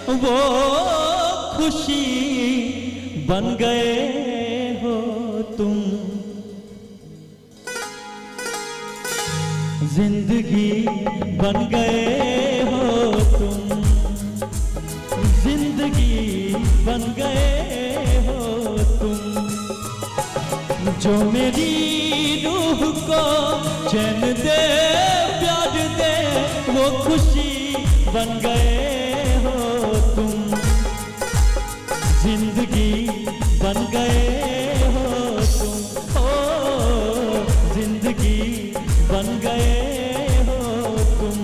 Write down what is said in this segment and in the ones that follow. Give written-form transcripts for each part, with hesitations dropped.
वो खुशी बन गए हो तुम। जिंदगी बन गए हो तुम, जिंदगी बन गए हो तुम। जो मेरी रूह को चैन दे प्यार दे, वो खुशी बन गए हो तुम। जिंदगी बन गए हो तुम, ओ जिंदगी बन गए हो तुम।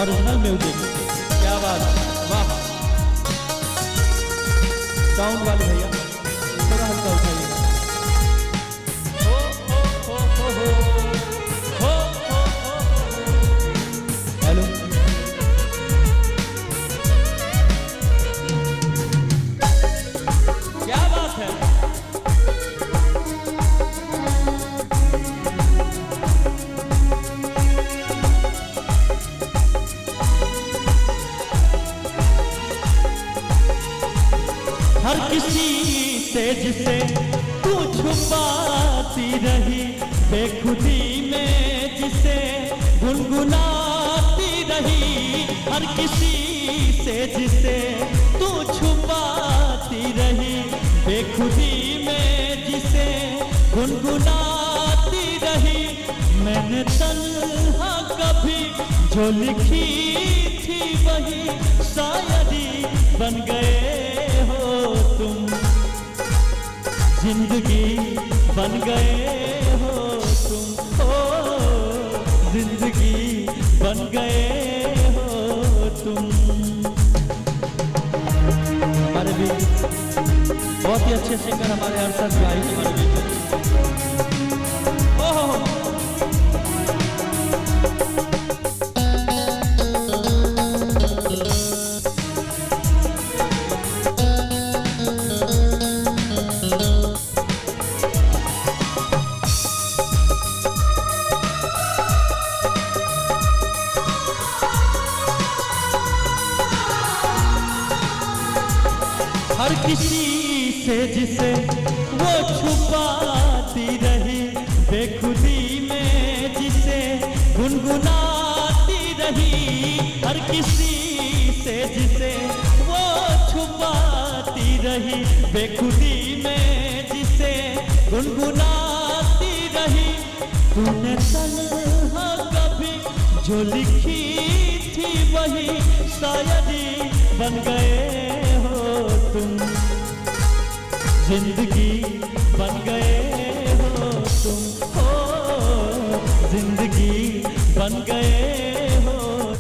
ओरिजिनल म्यूजिक, क्या बात, वाह। साउंड वाले भैया थोड़ा हल्का उठाइएगा। हो हो हो हो हो हो हो हो। हेलो, क्या बात है। हर किसी से जिसे तू छुपाती रही, बेखुदी में जिसे गुनगुनाती रही। हर किसी से जिसे तू छुपाती रही, बेखुदी में जिसे गुनगुनाती रही। मैंने तन्हा कभी जो लिखी थी, वही शायरी बन गए हो तुम। जिंदगी बन गए हो तुम, ओ जिंदगी बन गए हो तुम। हमारे भी बहुत ही अच्छे सिंगर हमारे अरशद भाई हमारे भी। ओहो, हर किसी से जिसे वो छुपाती रही, बेखुदी में जिसे गुनगुनाती रही। हर किसी से जिसे वो छुपाती रही, बेखुदी में जिसे गुनगुनाती रही। तूने तन्हा कभी जो लिखी थी, वही शायरी बन गए हो तुम। जिंदगी बन गए हो तुम, ओ जिंदगी बन गए